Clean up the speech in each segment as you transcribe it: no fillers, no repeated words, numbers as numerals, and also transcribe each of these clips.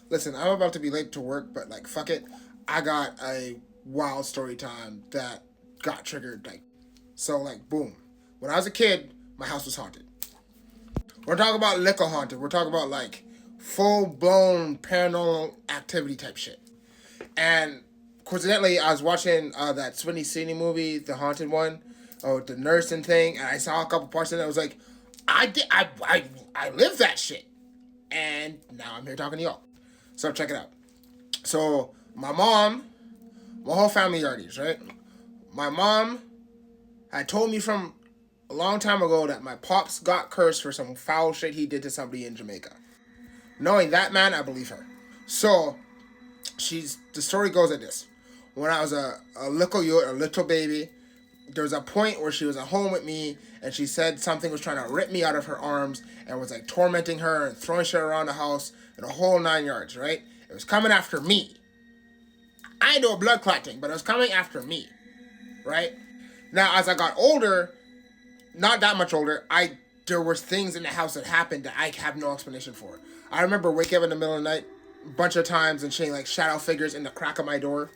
Listen, I'm about to be late to work, but like, fuck it. I got a wild story time that got triggered. Like, boom. When I was a kid, my house was haunted. We're talking about liquor haunted. We're talking about like full blown paranormal activity type shit. And coincidentally, I was watching that Sweeney Sweeney movie, the haunted one, the nursing thing, and I saw a couple parts of it. I was like, I lived that shit, and now I'm here talking to y'all. So check it out. So my whole family are these, right? My mom had told me from a long time ago that my pops got cursed for some foul shit he did to somebody in Jamaica. Knowing that, man, I believe her. So the story goes like this. When I was a little youth, a little baby, there was a point where she was at home with me and she said something was trying to rip me out of her arms and was like tormenting her and throwing shit around the house and the whole 9 yards, right? It was coming after me. I ain't doing blood clotting, but it was coming after me, right? Now, as I got older, not that much older, there was things in the house that happened that I have no explanation for. I remember waking up in the middle of the night a bunch of times and seeing like shadow figures in the crack of my door.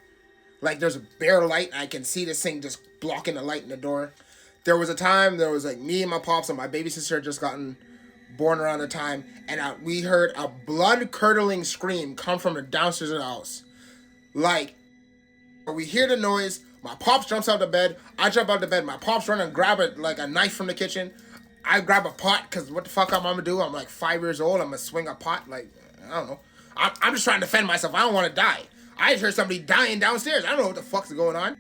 Like there's a bare light and I can see this thing just blocking the light in the door. There was a time there was like me and my pops and my baby sister had just gotten born around the time, and we heard a blood curdling scream come from the downstairs of the house. Like we hear the noise. My pops jumps out of bed. I jump out of bed. My pops run and grab it like a knife from the kitchen. I grab a pot because what the fuck I'm gonna do? I'm like 5 years old. I'm gonna swing a pot. Like I don't know. I'm just trying to defend myself. I don't want to die. I just heard somebody dying downstairs. I don't know what the fuck's going on.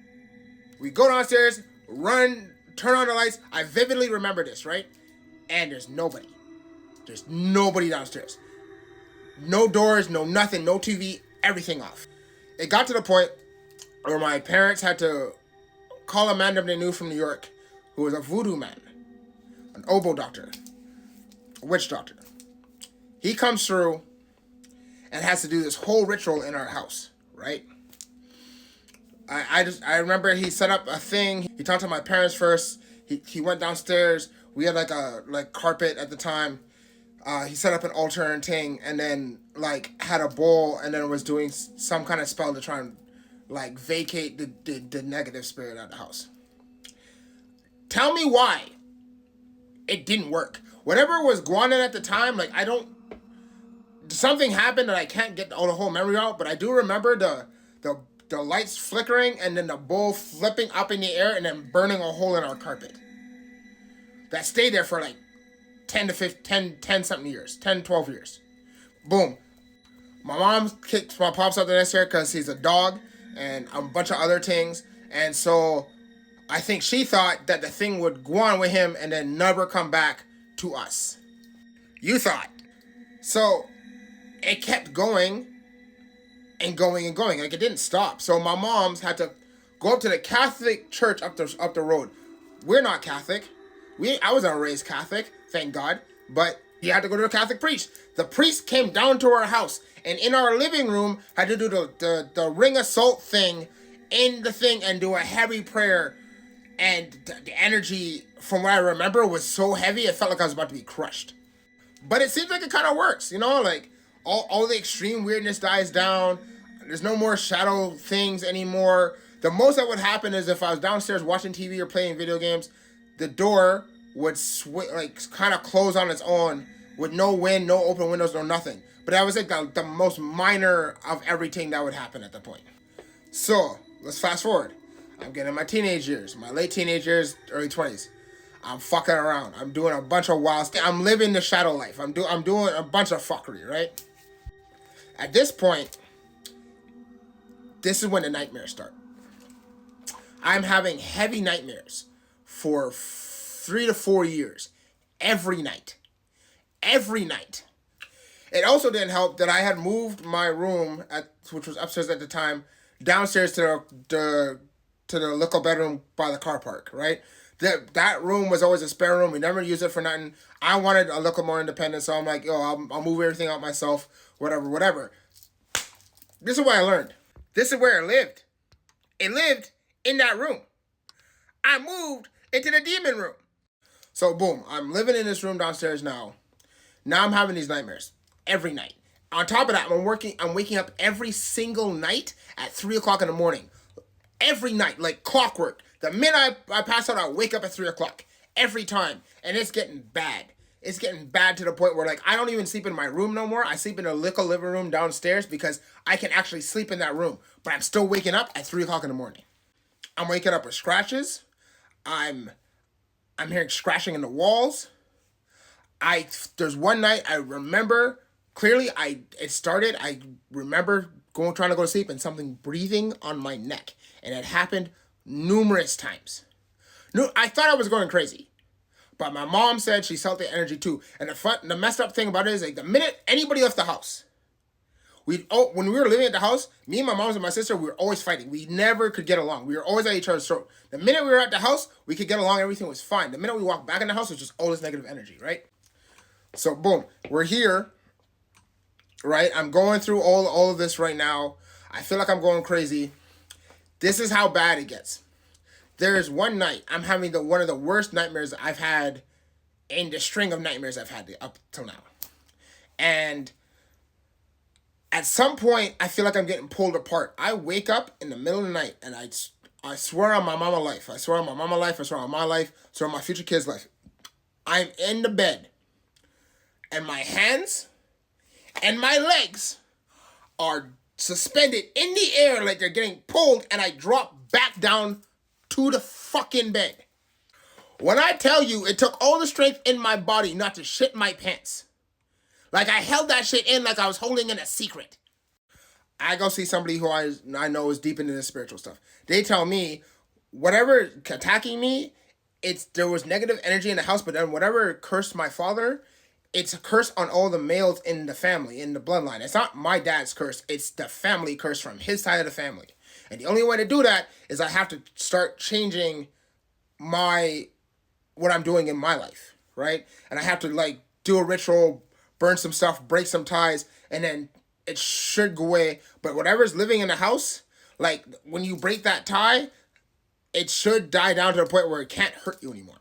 We go downstairs, run, turn on the lights. I vividly remember this, right? And there's nobody. There's nobody downstairs. No doors, no nothing, no TV, everything off. It got to the point where my parents had to call a man that they knew from New York who was a voodoo man, an oboe doctor, a witch doctor. He comes through and has to do this whole ritual in our house, right? I remember he set up a thing. He talked to my parents first. He went downstairs. We had like carpet at the time. He set up an altar and thing, and then like had a bowl, and then was doing some kind of spell to try and like vacate the negative spirit out of the house. Tell me why it didn't work. Whatever was going on at the time, like I don't. Something happened that I can't get the whole memory out, but I do remember the lights flickering and then the bowl flipping up in the air and then burning a hole in our carpet. That stayed there for like 10 to 15, 10 something years, 10, 12 years. Boom. My mom kicked my pops out the next year because he's a dog and a bunch of other things. And so I think she thought that the thing would go on with him and then never come back to us. You thought. So it kept going and going and going. Like it didn't stop. So my mom's had to go up to the Catholic church up the road. We're not Catholic. I wasn't raised Catholic, thank God. But you had to go to a Catholic priest. The priest came down to our house and in our living room had to do the ring of salt thing in the thing and do a heavy prayer. And the energy, from what I remember, was so heavy it felt like I was about to be crushed. But it seems like it kind of works, like all the extreme weirdness dies down. There's no more shadow things anymore. The most that would happen is if I was downstairs watching TV or playing video games, the door would kind of close on its own with no wind, no open windows, no nothing. But that was like the most minor of everything that would happen at the point. So let's fast forward. I'm getting my teenage years, my late teenage years, early 20s. I'm fucking around. I'm doing a bunch of wild stuff. I'm living the shadow life. I'm doing a bunch of fuckery, right? At this point, this is when the nightmares start. I'm having heavy nightmares for 3 to 4 years. Every night. Every night. It also didn't help that I had moved my room, which was upstairs at the time, downstairs to the little bedroom by the car park, right? That room was always a spare room. We never used it for nothing. I wanted a little more independence, so I'm like, I'll move everything out myself, whatever. This is what I learned. This is where it lived. It lived in that room. I moved into the demon room. So boom, I'm living in this room downstairs now. Now I'm having these nightmares every night. On top of that, I'm waking up every single night at 3 o'clock in the morning. Every night, like clockwork. The minute I pass out, I wake up at 3 o'clock. Every time. And it's getting bad. It's getting bad to the point where, like, I don't even sleep in my room no more. I sleep in a little living room downstairs because I can actually sleep in that room. But I'm still waking up at 3 o'clock in the morning. I'm waking up with scratches. I'm hearing scratching in the walls. There's one night I remember clearly. I remember trying to go to sleep and something breathing on my neck, and it happened numerous times. No, I thought I was going crazy, but my mom said she felt the energy too. And the messed up thing about it is, like, the minute anybody left the house, when we were living at the house, me and my mom and my sister, we were always fighting. We never could get along. We were always at each other's throat. The minute we were at the house, we could get along. Everything was fine. The minute we walked back in the house, it was just all this negative energy, right? So boom, we're here, right? I'm going through all of this right now. I feel like I'm going crazy. This is how bad it gets. There's one night I'm having one of the worst nightmares I've had in the string of nightmares I've had up till now. And at some point, I feel like I'm getting pulled apart. I wake up in the middle of the night, and I swear on my mama life. I swear on my mama life. I swear on my life. I swear on my future kids' life. I'm in the bed, and my hands and my legs are suspended in the air like they're getting pulled, and I drop back down to the fucking bed. When I tell you, it took all the strength in my body not to shit my pants. Like, I held that shit in like I was holding in a secret. I go see somebody who I know is deep into this spiritual stuff. They tell me, whatever attacking me, there was negative energy in the house, but then whatever cursed my father, it's a curse on all the males in the family, in the bloodline. It's not my dad's curse, it's the family curse from his side of the family. And the only way to do that is I have to start changing what I'm doing in my life, right? And I have to, like, do a ritual, burn some stuff, break some ties, and then it should go away. But whatever's living in the house, like, when you break that tie, it should die down to the point where it can't hurt you anymore.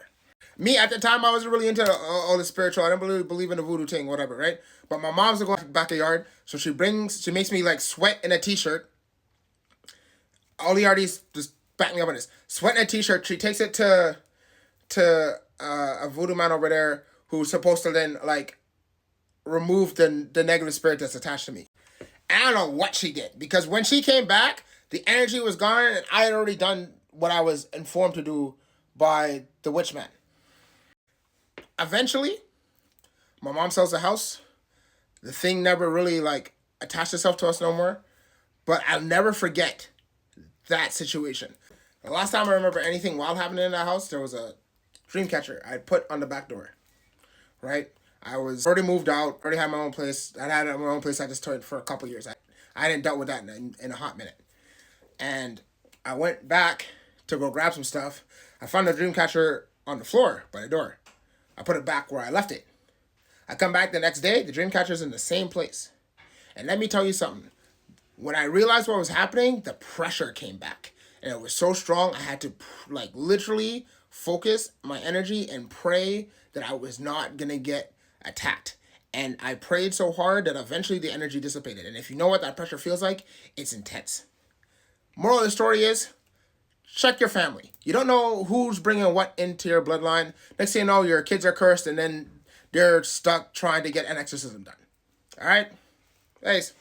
Me, at the time, I wasn't really into all the spiritual. I don't believe in the voodoo thing, whatever, right? But my mom's going to the backyard, so she makes me, like, sweat in a t-shirt. All the artists just back me up on this. Sweat in a t-shirt. She takes it to a voodoo man over there who's supposed to then, like, remove the negative spirit that's attached to me. And I don't know what she did, because when she came back, the energy was gone, and I had already done what I was informed to do by the witch man. Eventually, my mom sells the house. The thing never really, like, attached itself to us no more. But I'll never forget that situation. The last time I remember anything wild happening in that house, there was a dream catcher I put on the back door, right? I was already moved out, already had my own place. I had my own place I just took for a couple years. I hadn't dealt with that in a hot minute. And I went back to go grab some stuff. I found the dream catcher on the floor by the door. I put it back where I left it. I come back the next day, the dream catcher's in the same place. And let me tell you something. When I realized what was happening, the pressure came back. And it was so strong, I had to, like, literally focus my energy and pray that I was not going to get attacked. And I prayed so hard that eventually the energy dissipated. And if you know what that pressure feels like, it's intense. Moral of the story is, check your family. You don't know who's bringing what into your bloodline. Next thing you know, your kids are cursed, and then they're stuck trying to get an exorcism done. All right? Thanks.